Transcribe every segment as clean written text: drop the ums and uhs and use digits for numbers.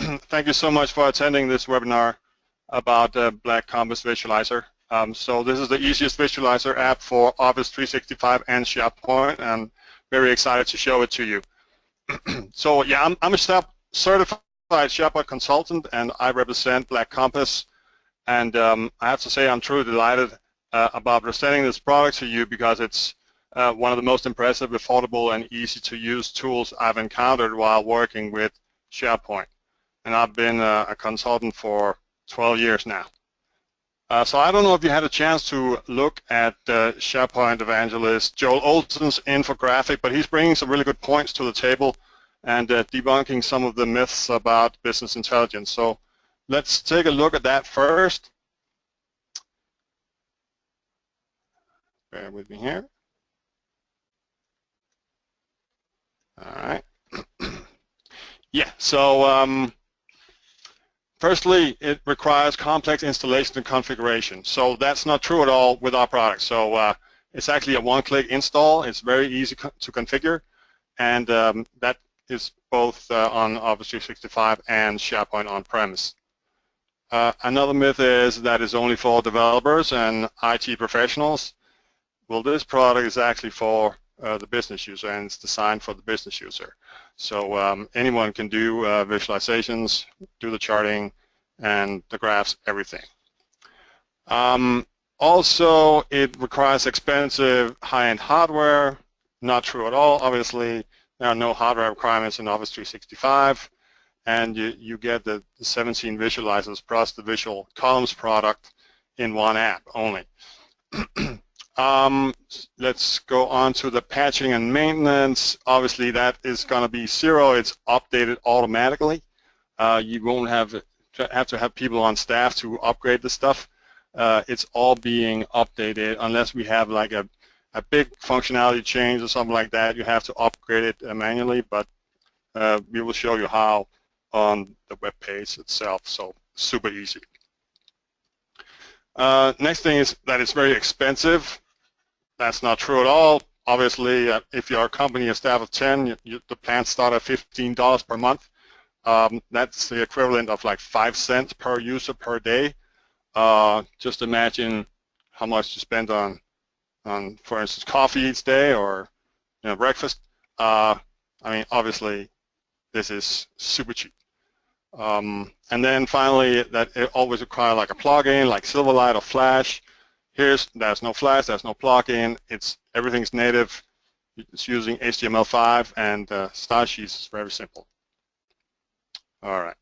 Thank you so much for attending this webinar about BlackCompass Visualizer. So this is the easiest visualizer app for Office 365 and SharePoint, and I'm very excited to show it to you. So yeah, I'm a certified SharePoint consultant, and I represent BlackCompass. And I have to say I'm truly delighted about presenting this product to you because it's one of the most impressive, affordable, and easy to use tools I've encountered while working with SharePoint. And I've been a consultant for 12 years now. So I don't know if you had a chance to look at SharePoint evangelist Joel Olson's infographic, but he's bringing some really good points to the table and debunking some of the myths about business intelligence. So let's take a look at that first. Bear with me here. All right. Yeah, so firstly, it requires complex installation and configuration. So that's not true at all with our product. So it's actually a one-click install. It's very easy to configure, and that is both on Office 365 and SharePoint on-premise. Another myth is that it's only for developers and IT professionals. Well, this product is actually for the business user, and it's designed for the business user. So anyone can do visualizations, do the charting, and the graphs, everything. Also, it requires expensive high-end hardware. Not true at all, obviously. There are no hardware requirements in Office 365, and you get the 17 visualizers plus the visual columns product in one app only. Let's go on to the patching and maintenance. Obviously, that is going to be zero. It's updated automatically. You won't have to have people on staff to upgrade the stuff. It's all being updated unless we have like a big functionality change or something like that. You have to upgrade it manually, but we will show you how on the web page itself. So super easy. Next thing is that it's very expensive. That's not true at all. Obviously, if you're a company, a staff of 10, the plans start at $15 per month. That's the equivalent of like 5 cents per user per day. Just imagine how much you spend on, for instance, coffee each day or breakfast. I mean, obviously, this is super cheap. And then finally, that it always requires like a plugin, like Silverlight or Flash. There's no Flash, there's no plugin. Everything's native. It's using HTML5, and style sheets is very simple. All right.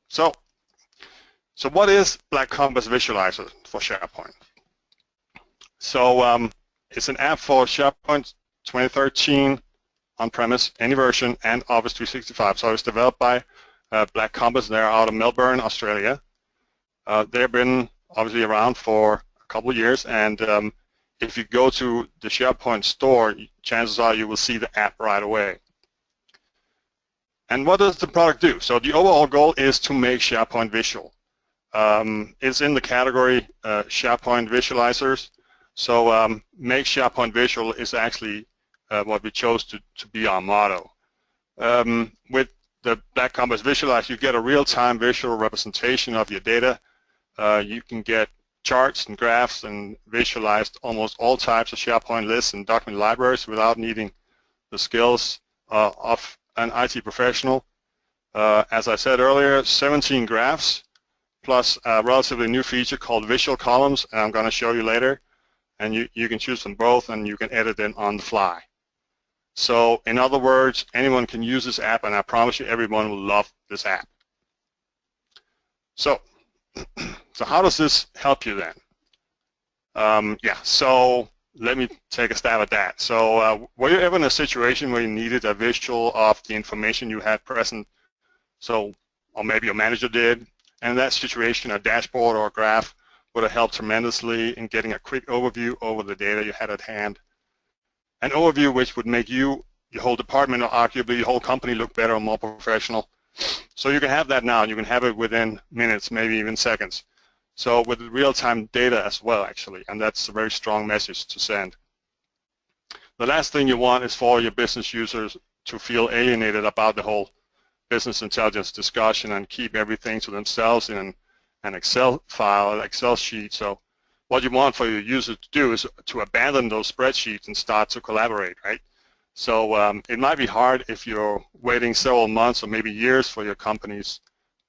So what is BlackCompass Visualizer for SharePoint? So it's an app for SharePoint 2013 on-premise, any version, and Office 365. So it's developed by BlackCompass. They're out of Melbourne, Australia. They've been obviously around for a couple of years, and if you go to the SharePoint store, chances are you will see the app right away. And what does the product do? So the overall goal is to make SharePoint visual. It's in the category SharePoint visualizers. So make SharePoint visual is actually what we chose to be our motto. With the BlackCompass Visualizer, you get a real-time visual representation of your data. You can get charts and graphs and visualized almost all types of SharePoint lists and document libraries without needing the skills of an IT professional. As I said earlier, 17 graphs plus a relatively new feature called visual columns, and I'm going to show you later. And you can choose them both, and you can edit them on the fly. So in other words, anyone can use this app, and I promise you everyone will love this app. So how does this help you then? Yeah, so let me take a stab at that. So were you ever in a situation where you needed a visual of the information you had present? So, or maybe your manager did, and in that situation, a dashboard or a graph would have helped tremendously in getting a quick overview over the data you had at hand. An overview which would make you, your whole department, or arguably your whole company look better and more professional. So you can have that now, and you can have it within minutes, maybe even seconds. So with real-time data as well, actually, and that's a very strong message to send. The last thing you want is for your business users to feel alienated about the whole business intelligence discussion and keep everything to themselves in an Excel file, an Excel sheet. So what you want for your user to do is to abandon those spreadsheets and start to collaborate, right? So it might be hard if you're waiting several months or maybe years for your company's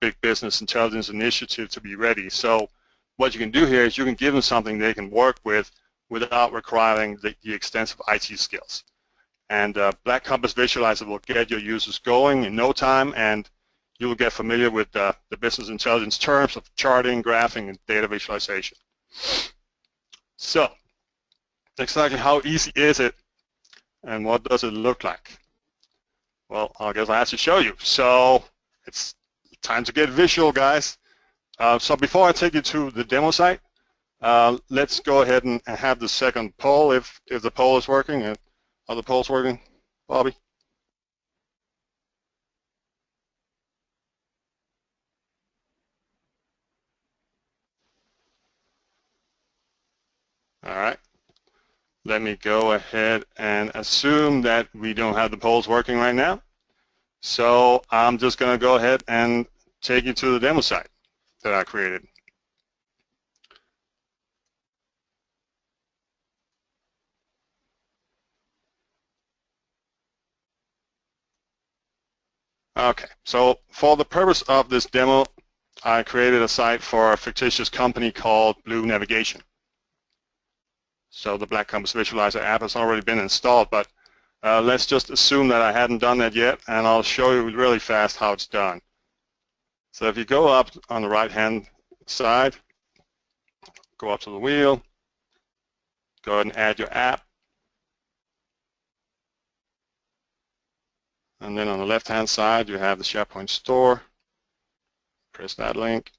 big business intelligence initiative to be ready. So what you can do here is you can give them something they can work with without requiring the extensive IT skills. And BlackCompass Visualizer will get your users going in no time, and you will get familiar with the business intelligence terms of charting, graphing, and data visualization. So exactly how easy is it, and what does it look like? Well, I guess I have to show you. So it's time to get visual, guys. So before I take you to the demo site, let's go ahead and have the second poll if the poll is working. Are the polls working, Bobby? All right. Let me go ahead and assume that we don't have the polls working right now. So I'm just going to go ahead and take you to the demo site that I created. Okay, so for the purpose of this demo, I created a site for a fictitious company called Blue Navigation. So the BlackCompass Visualizer app has already been installed, but let's just assume that I hadn't done that yet, and I'll show you really fast how it's done. So if you go up on the right-hand side, go up to the wheel, go ahead and add your app, and then on the left-hand side, you have the SharePoint store. Press that link,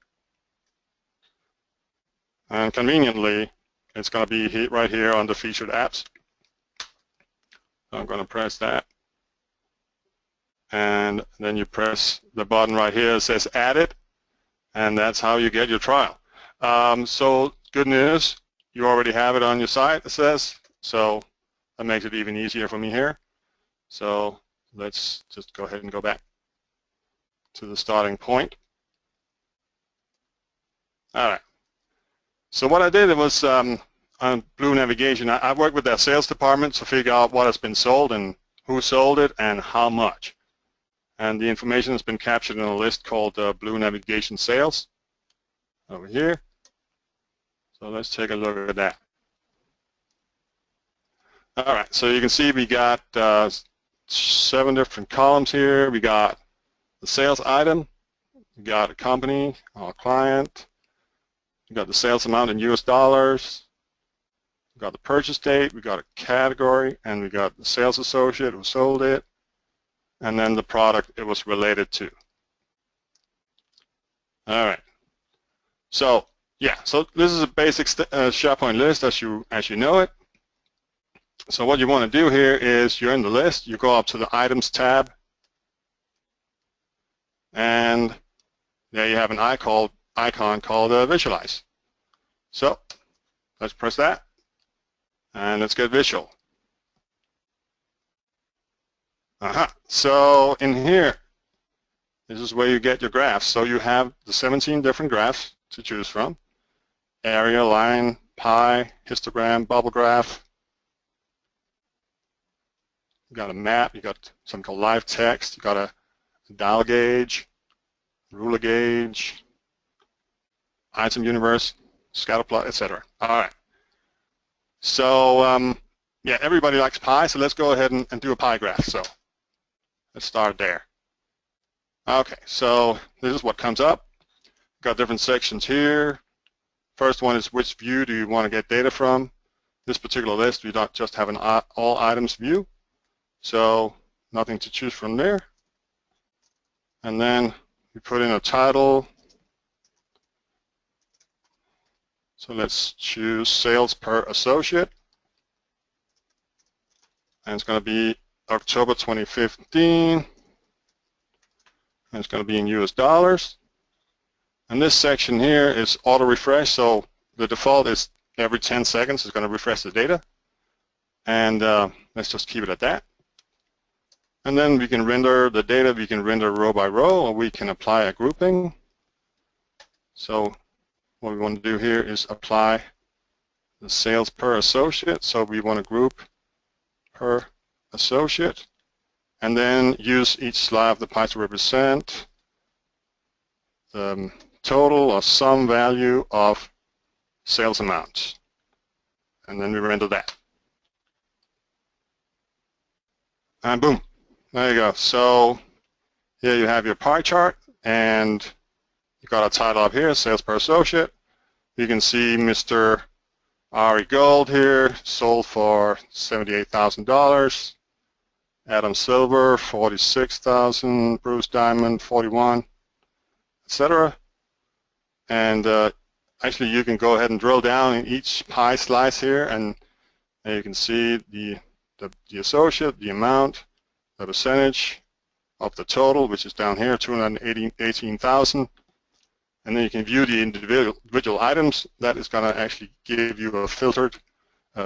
and conveniently, it's going to be right here under Featured Apps. So I'm going to press that, and then you press the button right here that says Add It, and that's how you get your trial. So good news, you already have it on your site, it says, so that makes it even easier for me here. So let's just go ahead and go back to the starting point. All right. So what I did was on Blue Navigation, I worked with their sales department to figure out what has been sold and who sold it and how much. And the information has been captured in a list called Blue Navigation Sales over here. So let's take a look at that. All right, so you can see we got 7 different columns here. We got the sales item, we got a company, our client, we got the sales amount in US dollars, we got the purchase date, we got a category, and we got the sales associate who sold it, and then the product it was related to. All right. So yeah, so this is a basic SharePoint list as you know it. So what you want to do here is you're in the list, you go up to the Items tab, and there you have an icon called Visualize. So let's press that, and let's get visual. So in here, this is where you get your graphs. So you have the 17 different graphs to choose from: area, line, pie, histogram, bubble graph. You got a map, you got something called live text, you got a dial gauge, ruler gauge, item universe, scatter plot, etc. All right. So yeah, everybody likes pie, so let's go ahead and do a pie graph. So let's start there. Okay, so this is what comes up. Got different sections here. First one is which view do you want to get data from. This particular list, we don't just have an all items view, so nothing to choose from there. And then we put in a title. So let's choose sales per associate. And it's going to be October 2015. And it's going to be in US dollars. And this section here is auto refresh. So the default is every 10 seconds it's going to refresh the data. And let's just keep it at that. And then we can render the data. We can render row by row, or we can apply a grouping. So what we want to do here is apply the sales per associate. So we want to group per associate, and then use each slide of the pie to represent the total or sum value of sales amount. And then we render that. And boom, there you go. So here you have your pie chart, and you got a title up here, sales per associate. You can see Mr. Ari Gold here sold for $78,000. Adam Silver, $46,000. Bruce Diamond, $41,000, etc. And actually, you can go ahead and drill down in each pie slice here, and you can see the associate, the amount, the percentage of the total, which is down here, 218,000. And then you can view the individual items. That is going to actually give you a filtered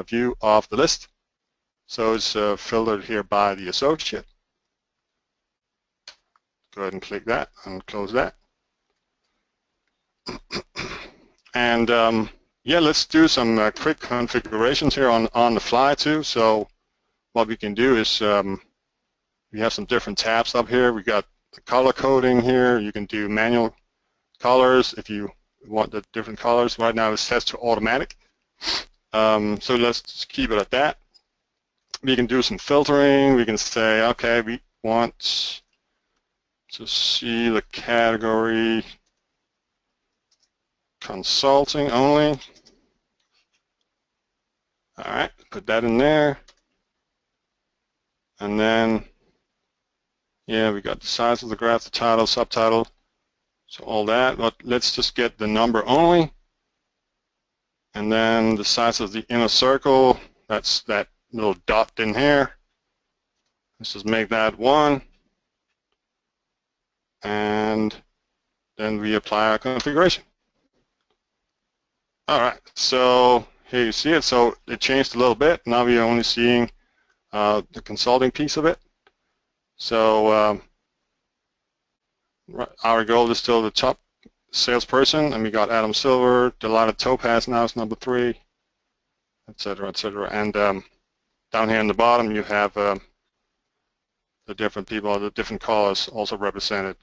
view of the list. So it's filtered here by the associate. Go ahead and click that and close that. And yeah, let's do some quick configurations here on the fly too. So what we can do is we have some different tabs up here. We got the color coding here. You can do manual colors if you want the different colors. Right now it's set to automatic. So let's just keep it at that. We can do some filtering. We can say, okay, we want to see the category consulting only. All right, put that in there. And then, yeah, we got the size of the graph, the title, subtitle, so all that. But let's just get the number only. And then the size of the inner circle, that's that little dot in here. Let's just make that 1. And then we apply our configuration. All right, so here you see it. So it changed a little bit. Now we are only seeing the consulting piece of it. So our goal is still the top salesperson, and we got Adam Silver. Delighted Topaz now is number 3, et cetera, et cetera. And down here in the bottom, you have the different people, the different colors also represented.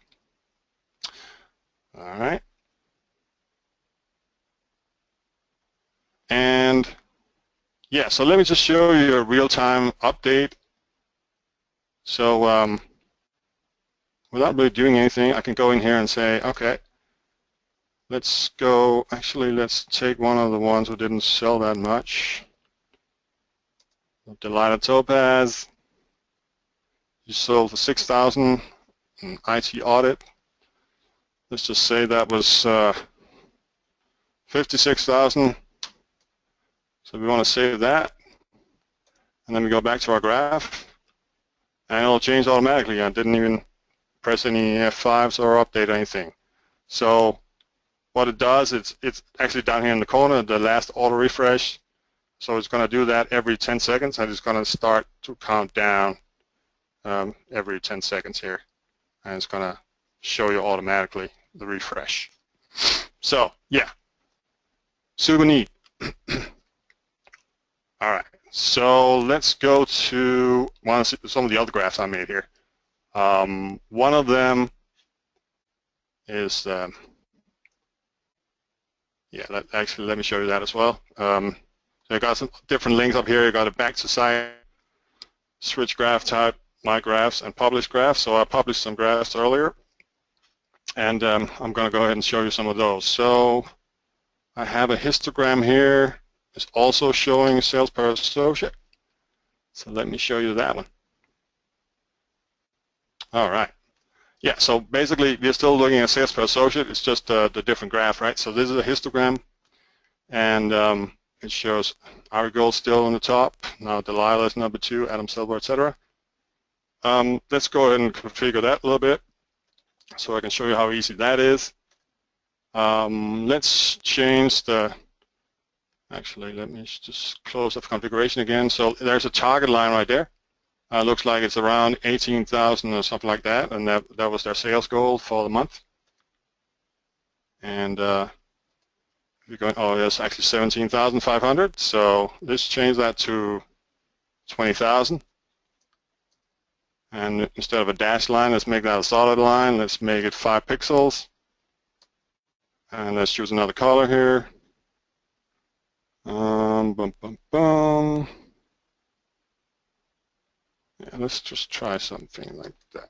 All right. And yeah, so let me just show you a real-time update. So without really doing anything, I can go in here and say, okay, let's go, actually, let's take one of the ones who didn't sell that much. Delighted Topaz, you sold for $6,000 in IT audit. Let's just say that was $56,000. So we want to save that, and then we go back to our graph, and it'll change automatically. I didn't even press any F5s or update anything. So what it does, it's actually down here in the corner, the last auto refresh. So it's going to do that every 10 seconds, and it's going to start to count down every 10 seconds here, and it's going to show you automatically the refresh. So yeah, super neat. All right, so let's go to some of the other graphs I made here. One of them is, yeah, actually, let me show you that as well. So I got some different links up here. You got a back to site, switch graph type, my graphs, and publish graphs. So I published some graphs earlier, and I'm going to go ahead and show you some of those. So I have a histogram here. It's also showing sales per associate. So let me show you that one. All right. Yeah, so basically we're still looking at sales per associate. It's just the different graph, right? So this is a histogram, and it shows our goal still on the top. Now Delilah is number 2, Adam Silver, etc. Let's go ahead and configure that a little bit so I can show you how easy that is. Let's change the, actually, let me just close the configuration again. So there's a target line right there. Looks like it's around 18,000 or something like that, and that was their sales goal for the month. And we're going, oh, it's actually 17,500. So let's change that to 20,000. And instead of a dashed line, let's make that a solid line. Let's make it 5 pixels. And let's choose another color here. Boom, boom, boom. Yeah, let's just try something like that.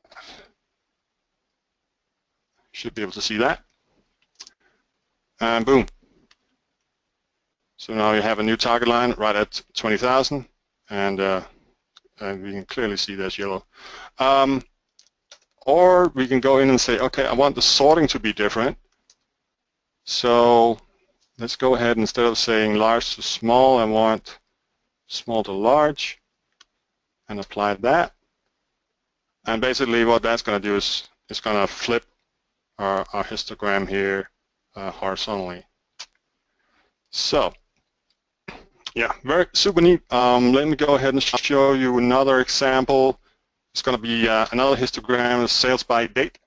Should be able to see that. And boom. So now you have a new target line right at 20,000, and we can clearly see that's yellow. Or we can go in and say, okay, I want the sorting to be different. So let's go ahead, instead of saying large to small, I want small to large, and apply that. And basically what that's going to do is it's going to flip our histogram here horizontally. So yeah, very super neat. Let me go ahead and show you another example. It's going to be another histogram, sales by date.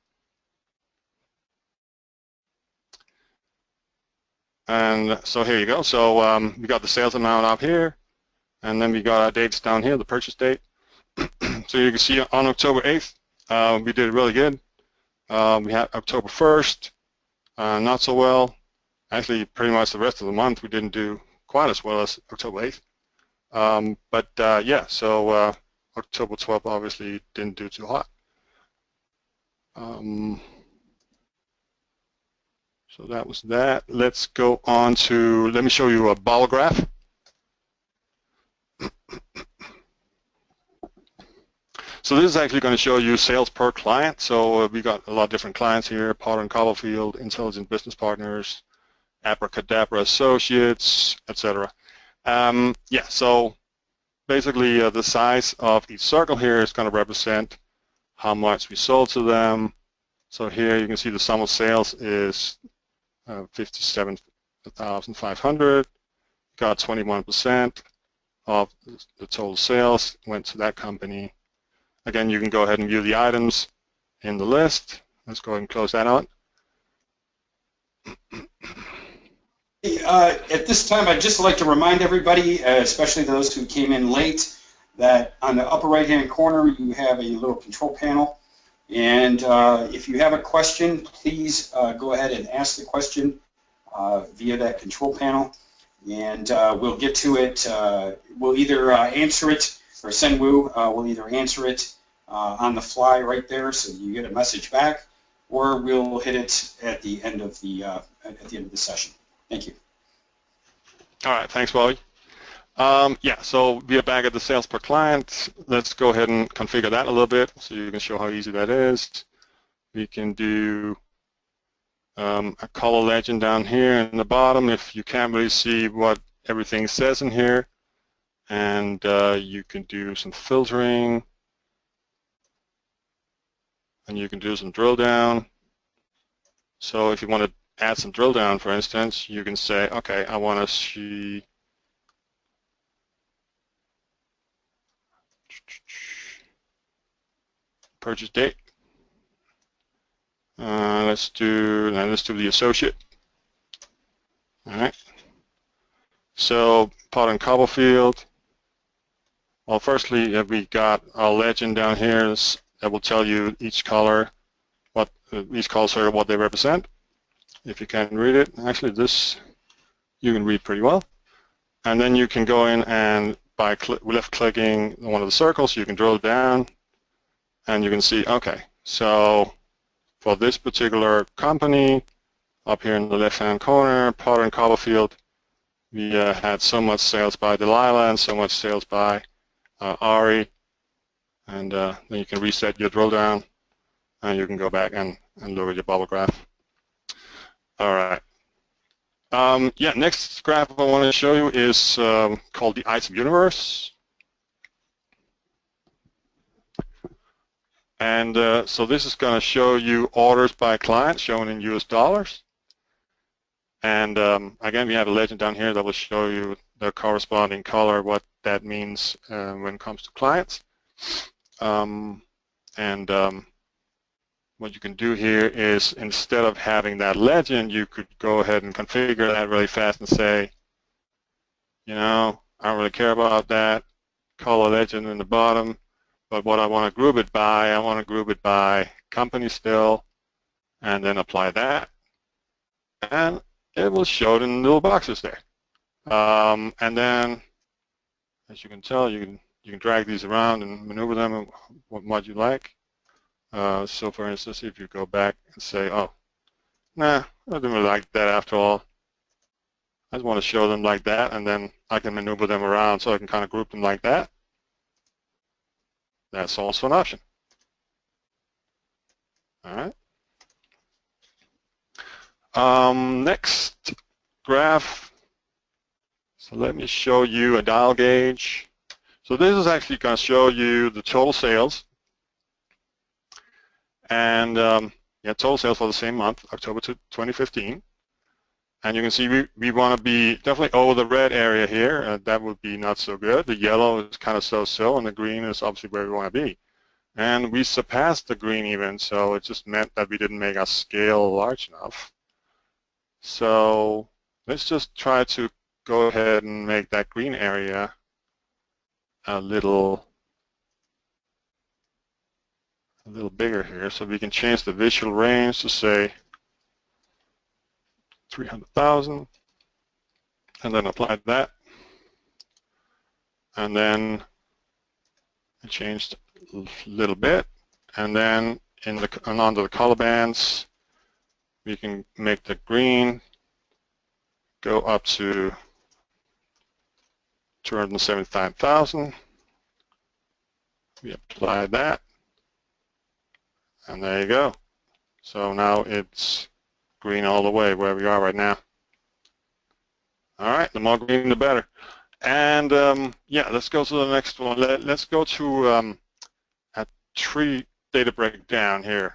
And so here you go. So we got the sales amount up here, and then we got our dates down here, the purchase date. So you can see on October 8th, we did really good. We had October 1st, not so well. Actually, pretty much the rest of the month we didn't do quite as well as October 8th. But yeah, so October 12th obviously didn't do too hot. So that was that. Let's go on to, let me show you a bar graph. So this is actually going to show you sales per client. So we got a lot of different clients here: Potter and Copperfield, Intelligent Business Partners, Abracadabra Associates, etc. Yeah, so basically the size of each circle here is going to represent how much we sold to them. So here you can see the sum of sales is 57,500. Got 21% of the total sales went to that company. Again, you can go ahead and view the items in the list. Let's go ahead and close that out. At this time, I'd just like to remind everybody, especially those who came in late, that on the upper right-hand corner you have a little control panel. And if you have a question, please go ahead and ask the question via that control panel. And we'll get to it. We'll either answer it, or Senwoo will either answer it on the fly right there, so you get a message back, or we'll hit it at the end of the session. Thank you. All right, thanks, Bobby. Yeah, so we are back at the sales per client. Let's go ahead and configure that a little bit so you can show how easy that is. We can do a color legend down here in the bottom if you can't really see what everything says in here. And you can do some filtering. And you can do some drill down. So if you want to add some drill down, for instance, you can say, okay, I want to see purchase date. Let's do the associate. All right. So Potter and Copperfield. Well, firstly, we got our legend down here that will tell you each color, what they represent. If you can't read it, actually this you can read pretty well. And then you can go in and by left-clicking one of the circles, you can drill down, and you can see, okay, so for this particular company, up here in the left-hand corner, Potter and Copperfield, we had so much sales by Delilah and so much sales by Ari, and then you can reset your drill down, and you can go back and look at your bubble graph. All right. Yeah, next graph I want to show you is called the item universe. And so this is going to show you orders by client shown in US dollars. And again, we have a legend down here that will show you the corresponding color, what that means when it comes to clients. What you can do here is, instead of having that legend, you could go ahead and configure that really fast and say, you know, I don't really care about that color legend in the bottom, but what I want to group it by, I want to group it by company still, and then apply that, and it will show it in little boxes there. And then, as you can tell, you can drag these around and maneuver them what you like. So for instance, if you go back and say, oh, nah, I didn't really like that after all. I just want to show them like that, and then I can maneuver them around so I can kind of group them like that. That's also an option. All right. Next graph. So let me show you a dial gauge. So this is actually going to show you the total sales. And yeah, total sales for the same month, October 2015. And you can see we want to be definitely over the red area here. That would be not so good. The yellow is kind of so-so, and the green is obviously where we want to be. And we surpassed the green even, so it just meant that we didn't make our scale large enough. So let's just try to go ahead and make that green area a little bigger here, so we can change the visual range to say 300,000, and then apply that. And then I changed a little bit, and then under the color bands, we can make the green go up to 275,000. We apply that, and there you go. So now it's green all the way where we are right now. All right, the more green, the better. And yeah, let's go to the next one. Let's go to a tree data breakdown here.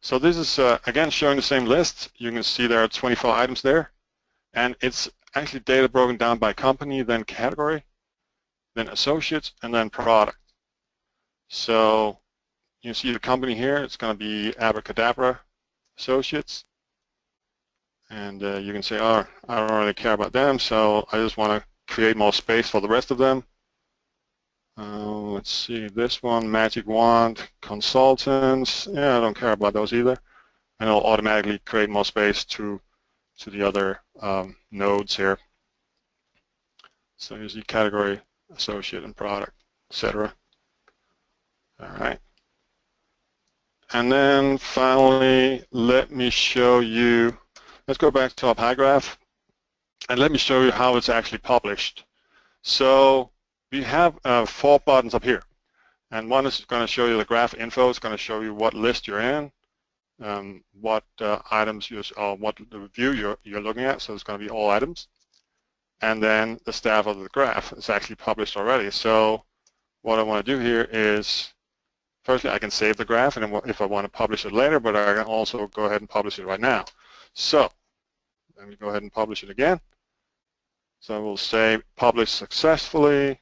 So this is, again, showing the same list. You can see there are 24 items there. And it's actually data broken down by company, then category, then associates, and then product. So you see the company here. It's going to be Abracadabra Associates. And you can say, oh, I don't really care about them, so I just want to create more space for the rest of them. Let's see, this one, Magic Wand Consultants. Yeah, I don't care about those either. And it'll automatically create more space to the other nodes here. So you see category, associate, and product, etc. All right. And then finally, let me show you, let's go back to our pie graph, and let me show you how it's actually published. So we have 4 buttons up here. And one is going to show you the graph info. It's going to show you what list you're in, what items or what the view you're looking at. So it's going to be all items. And then the status of the graph is actually published already. So what I want to do here is, firstly, I can save the graph, and if I want to publish it later, but I can also go ahead and publish it right now. So let me go ahead and publish it again. So we'll say publish successfully.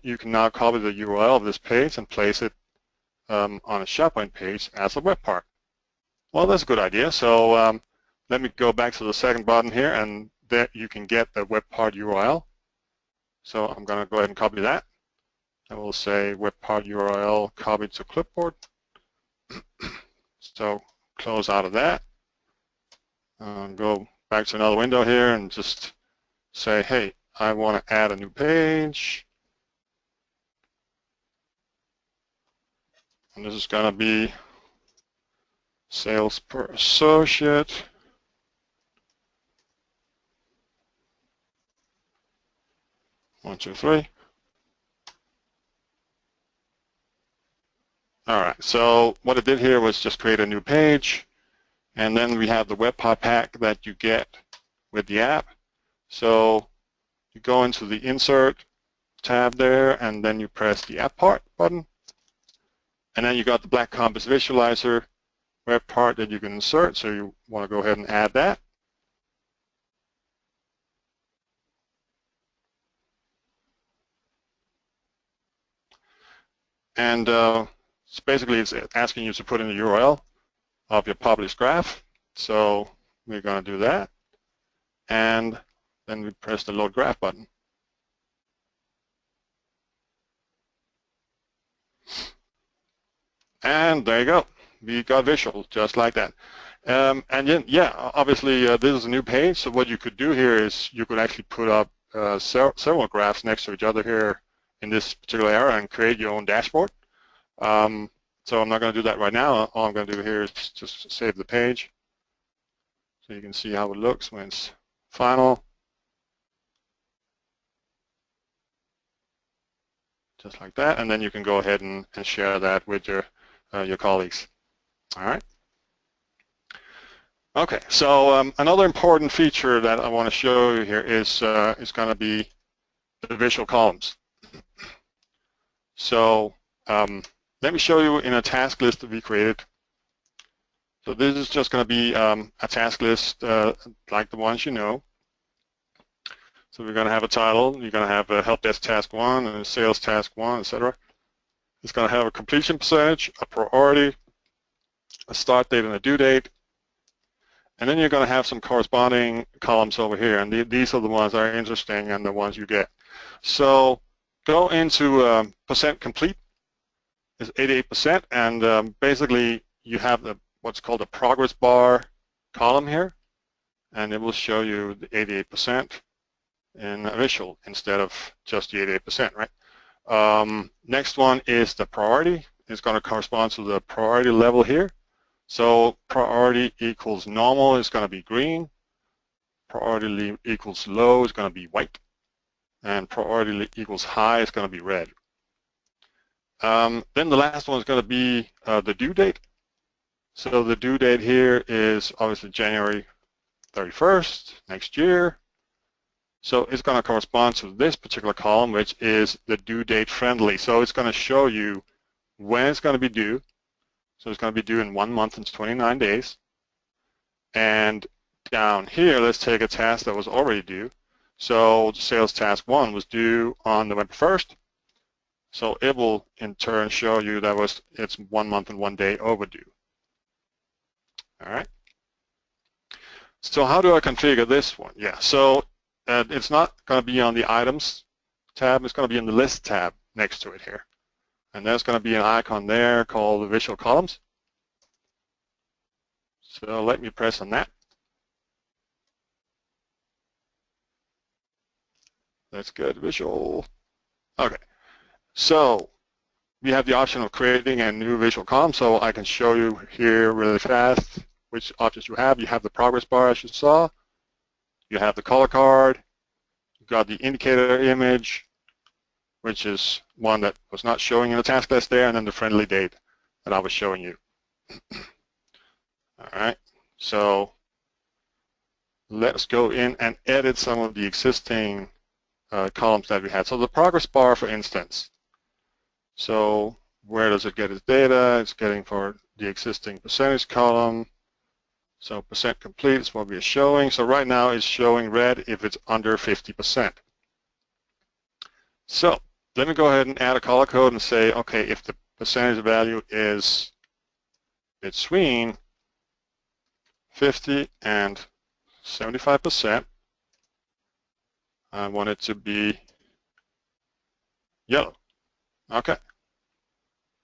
You can now copy the URL of this page and place it on a SharePoint page as a web part. Well, that's a good idea. So let me go back to the second button here, and there you can get the web part URL. So I'm going to go ahead and copy that. And we'll say web part URL copied to clipboard. So close out of that. Go back to another window here and just say, hey, I want to add a new page. And this is going to be sales per associate. One, two, three. All right, so what I did here was just create a new page, and then we have the web part pack that you get with the app. So you go into the Insert tab there, and then you press the App Part button. And then you got the BlackCompass Visualizer web part that you can insert, so you want to go ahead and add that. And basically it's asking you to put in the URL of your published graph. So we're going to do that. And then we press the load graph button. And there you go. We got visual just like that. And then, yeah, obviously this is a new page. So what you could do here is you could actually put up several graphs next to each other here in this particular area and create your own dashboard. So I'm not going to do that right now. All I'm going to do here is just save the page so you can see how it looks when it's final. Just like that, and then you can go ahead and share that with your colleagues. All right. Okay, so another important feature that I want to show you here is going to be the visual columns. So let me show you in a task list that we created. So this is just going to be a task list like the ones you know. So we're going to have a title. You're going to have a help desk task 1 and a sales task 1, etc. It's going to have a completion percentage, a priority, a start date, and a due date. And then you're going to have some corresponding columns over here. And these are the ones that are interesting and the ones you get. So go into percent complete is 88%. And basically, you have what's called a progress bar column here. And it will show you the 88%. In a visual instead of just the 88%, right? Next one is the priority. It's going to correspond to the priority level here. So priority equals normal is going to be green. Priority equals low is going to be white. And priority equals high is going to be red. Then the last one is going to be the due date. So the due date here is obviously January 31st next year. So it's going to correspond to this particular column, which is the due date friendly. So it's going to show you when it's going to be due. So it's going to be due in 1 month and 29 days. And down here, let's take a task that was already due. So sales task 1 was due on November 1st. So it will in turn show you that it's 1 month and 1 day overdue. All right. So how do I configure this one? Yeah. So it's not going to be on the items tab. It's going to be in the list tab next to it here. And there's going to be an icon there called the visual columns. So let me press on that. That's good, visual. Okay. So we have the option of creating a new visual column. So I can show you here really fast which options you have. You have the progress bar, as you saw. You have the color card. You've got the indicator image, which is one that was not showing in the task list there, and then the friendly date that I was showing you. All right, so let's go in and edit some of the existing columns that we had. So the progress bar, for instance. So where does it get its data? It's getting for the existing percentage column. So percent complete is what we are showing. So right now it's showing red if it's under 50%. So let me go ahead and add a color code and say, okay, if the percentage value is between 50 and 75%, I want it to be yellow. Okay.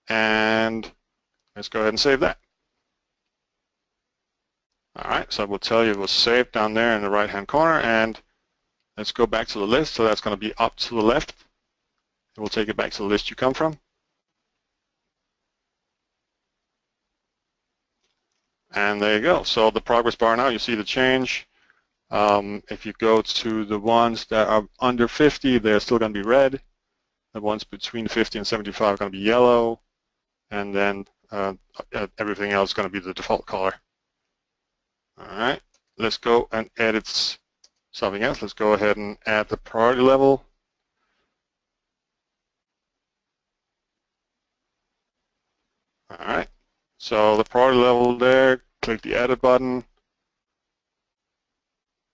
And let's go ahead and save that. All right, so I will tell you it was saved down there in the right-hand corner, and let's go back to the list. So that's going to be up to the left. We'll take it back to the list you come from. And there you go. So the progress bar now, you see the change. If you go to the ones that are under 50, they're still going to be red. The ones between 50 and 75 are going to be yellow. And then everything else is going to be the default color. All right, let's go and edit something else. Let's go ahead and add the priority level. All right, so the priority level there, click the edit button.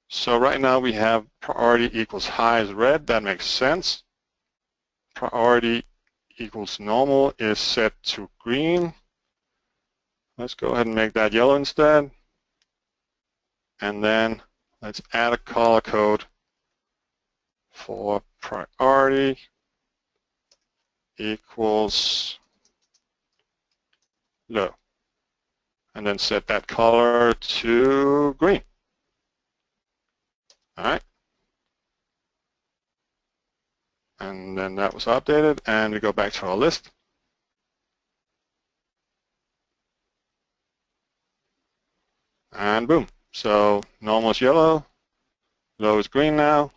So right now we have priority equals high is red. That makes sense. Priority equals normal is set to green. Let's go ahead and make that yellow instead. And then let's add a color code for priority equals low. And then set that color to green. All right. And then that was updated, and we go back to our list. And boom. So normal is yellow, low is green now,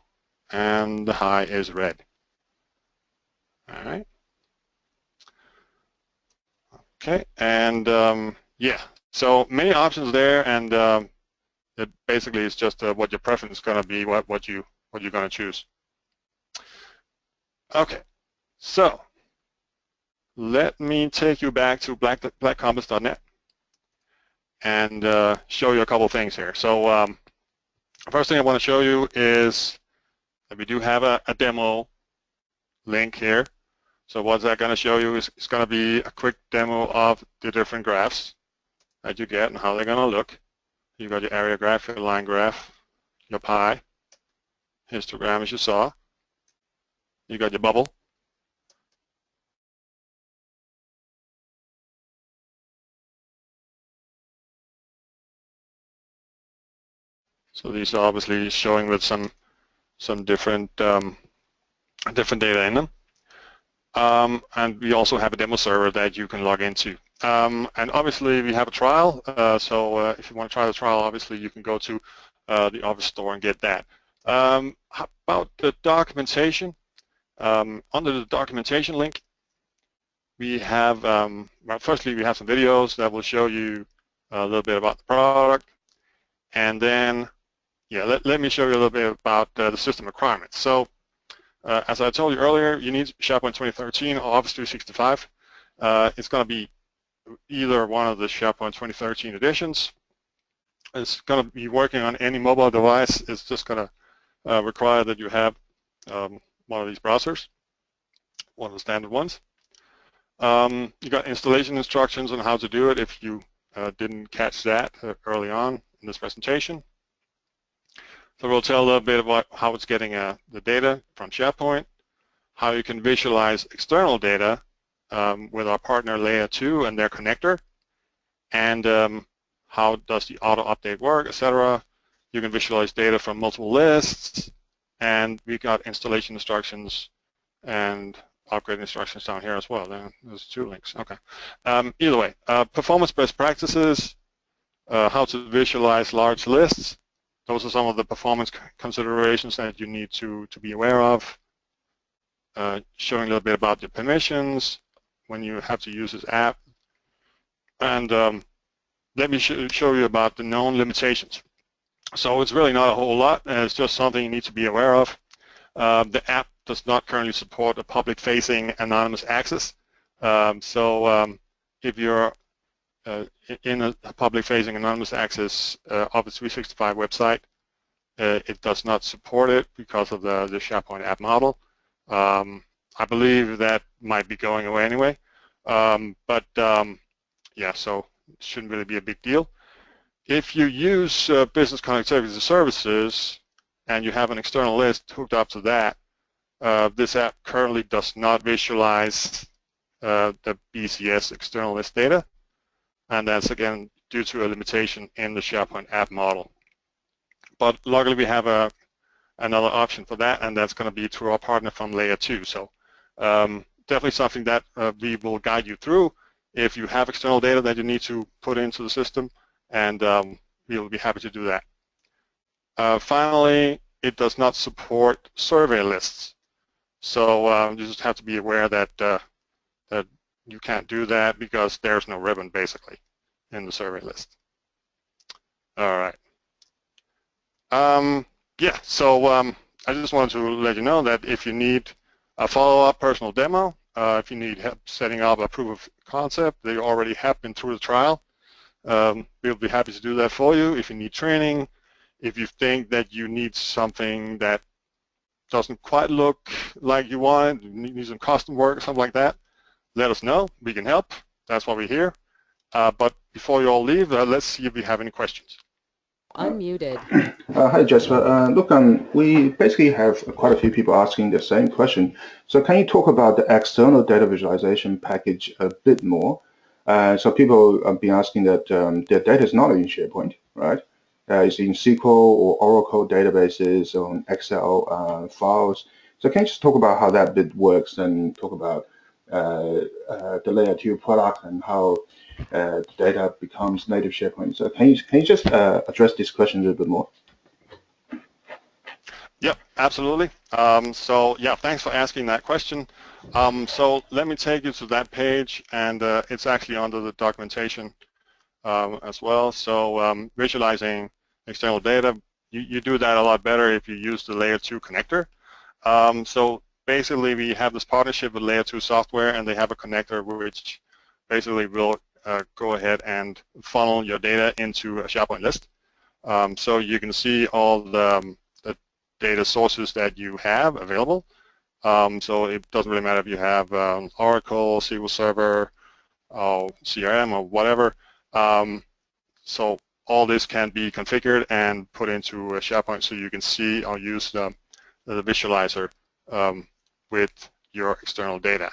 and the high is red. All right. Okay, and yeah, so many options there, and it basically is just what your preference is going to be, what you're going to choose. Okay, so let me take you back to BlackCompass.net and show you a couple things here. So first thing I want to show you is that we do have a demo link here. So what's that going to show you is it's going to be a quick demo of the different graphs that you get and how they're going to look. You got your area graph, your line graph, your pie, histogram as you saw. You got your bubble. So these are obviously showing with some different data in them. And we also have a demo server that you can log into. And obviously we have a trial, so if you want to try the trial, obviously you can go to the Office store and get that. How about the documentation? Under the documentation link, we have, well, firstly we have some videos that will show you a little bit about the product, and then, yeah, let me show you a little bit about the system requirements. So, as I told you earlier, you need SharePoint 2013 or Office 365. It's going to be either one of the SharePoint 2013 editions. It's going to be working on any mobile device. It's just going to require that you have one of these browsers, one of the standard ones. You got installation instructions on how to do it if you didn't catch that early on in this presentation. So we'll tell a little bit about how it's getting the data from SharePoint, how you can visualize external data with our partner Layer 2 and their connector, and how does the auto update work, etc. You can visualize data from multiple lists, and we got installation instructions and upgrade instructions down here as well. There's 2 links. Okay. Either way, performance best practices, how to visualize large lists. Those are some of the performance considerations that you need to be aware of. Showing a little bit about your permissions when you have to use this app. And let me show you about the known limitations. So it's really not a whole lot. It's just something you need to be aware of. The app does not currently support a public-facing anonymous access. If you're in a public-facing anonymous access Office 365 website, it does not support it because of the SharePoint app model. I believe that might be going away anyway, yeah, so it shouldn't really be a big deal. If you use business connectivity services and you have an external list hooked up to that, this app currently does not visualize the BCS external list data, and that's again due to a limitation in the SharePoint app model. But luckily we have another option for that, and that's going to be through our partner from Layer 2. So definitely something that we will guide you through if you have external data that you need to put into the system, and we will be happy to do that. Finally, it does not support survey lists. So you just have to be aware that that you can't do that because there's no ribbon basically in the survey list. All right. Yeah, so I just wanted to let you know that if you need a follow-up personal demo, if you need help setting up a proof of concept, they already have been through the trial. We'll be happy to do that for you. If you need training, if you think that you need something that doesn't quite look like you want, you need some custom work or something like that, let us know. We can help. That's why we're here. But before you all leave, let's see if we have any questions. Unmuted. Hi, Jasper. Look, we basically have quite a few people asking the same question. So can you talk about the external data visualization package a bit more? So people have been asking that their data is not in SharePoint, right? It's in SQL or Oracle databases or on Excel files. So can you just talk about how that bit works and talk about the layer 2 product and how data becomes native SharePoint? So can you just address this question a little bit more? Yep, absolutely. So yeah, thanks for asking that question. So let me take you to that page, and it's actually under the documentation as well. So visualizing external data, you do that a lot better if you use the layer 2 connector. So basically, we have this partnership with layer 2 software, and they have a connector which basically will go ahead and funnel your data into a SharePoint list. So you can see all the data sources that you have available. So it doesn't really matter if you have Oracle, SQL Server, or CRM, or whatever. So all this can be configured and put into a SharePoint so you can see or use the visualizer with your external data.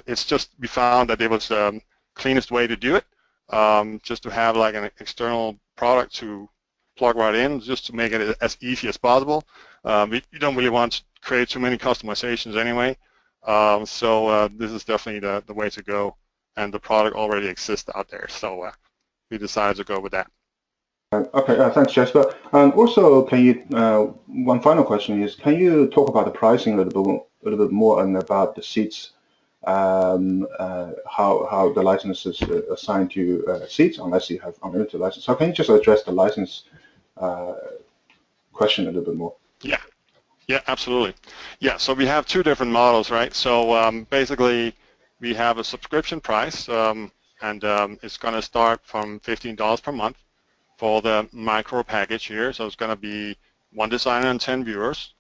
It's just we found that it was the cleanest way to do it, just to have like an external product to plug right in, just to make it as easy as possible. You don't really want to create too many customizations anyway, so this is definitely the way to go, and the product already exists out there, so we decided to go with that. Okay, thanks, Jasper. And also, can you? One final question is: can you talk about the pricing a little bit more and about the seats? How the license is assigned to seats, unless you have unlimited license. So can you just address the license question a little bit more? Yeah, absolutely. Yeah, so we have two different models, right? So basically, we have a subscription price, and it's going to start from $15 per month for the micro package here. So it's going to be 1 designer and 10 viewers,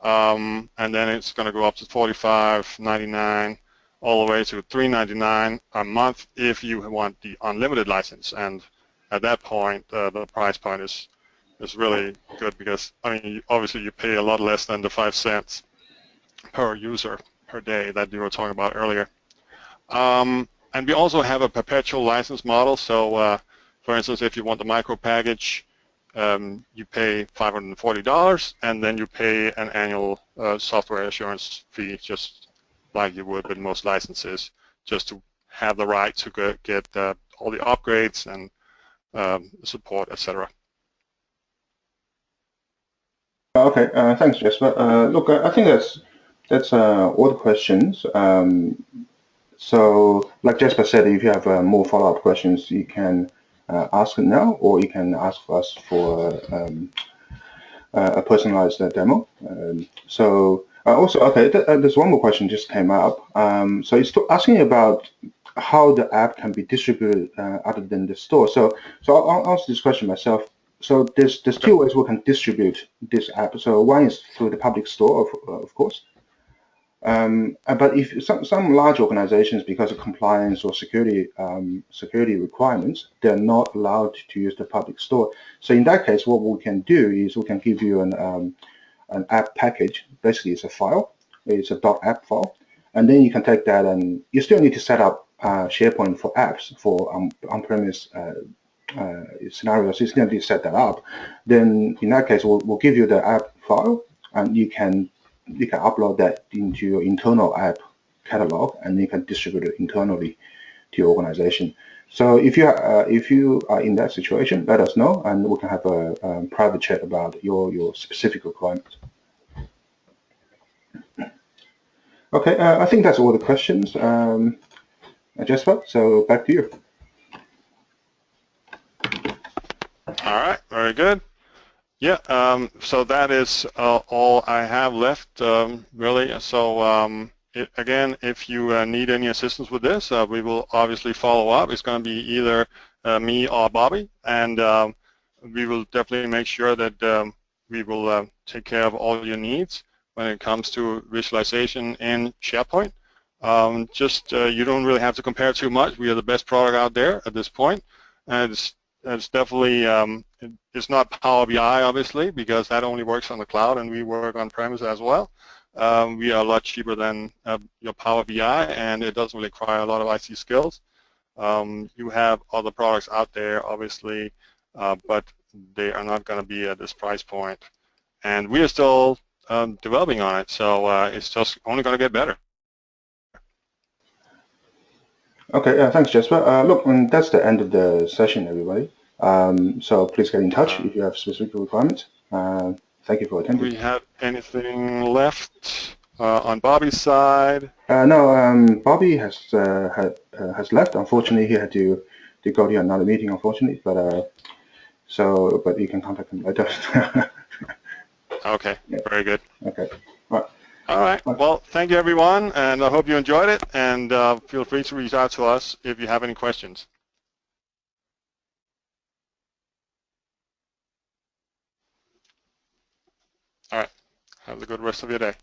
and then it's going to go up to $45.99 all the way to $3.99 a month if you want the unlimited license. And at that point, the price point is really good, because I mean, obviously you pay a lot less than the 5 cents per user per day that you were talking about earlier. And we also have a perpetual license model. So for instance, if you want the micro package, you pay $540, and then you pay an annual software assurance fee, just like you would with most licenses, just to have the right to get all the upgrades and support, etc. Okay, thanks, Jasper. Look, I think that's all the questions. So, like Jasper said, if you have more follow-up questions, you can ask it now, or you can ask us for a personalized demo. Also, okay, there's one more question just came up. So it's asking about how the app can be distributed other than the store. So I'll answer this question myself. So there's two ways we can distribute this app. So one is through the public store, of course. But if some large organizations, because of compliance or security requirements, they're not allowed to use the public store. So in that case, what we can do is we can give you an app package. Basically, it's a file. It's a .app file, and then you can take that, and you still need to set up SharePoint for apps for on-premise scenarios. You still need to set that up. Then in that case, we'll give you the app file, and you can upload that into your internal app catalog, and you can distribute it internally to your organization. So if you are in that situation, let us know, and we can have a private chat about your specific requirements. Okay, I think that's all the questions, Jasper. So back to you. All right, very good. Yeah, so that is all I have left, really. So again, if you need any assistance with this, we will obviously follow up. It's going to be either me or Bobby, and we will definitely make sure that we will take care of all your needs. when it comes to visualization in SharePoint. You don't really have to compare too much. We are the best product out there at this point, and it's definitely it's not Power BI obviously, because that only works on the cloud and we work on premise as well. We are a lot cheaper than your Power BI, and it doesn't really require a lot of IT skills. You have other products out there obviously, but they are not going to be at this price point, and we are still developing on it, so it's just only going to get better. Okay, thanks, Jasper. Look, that's the end of the session, everybody. So please get in touch if you have specific requirements. Thank you for attending. Do we have anything left on Bobby's side? No, Bobby has left. Unfortunately, he had to go to another meeting. Unfortunately, but you can contact him later. Okay, yeah. Very good. Okay. All right. Well, thank you, everyone, and I hope you enjoyed it. And feel free to reach out to us if you have any questions. All right. Have a good rest of your day.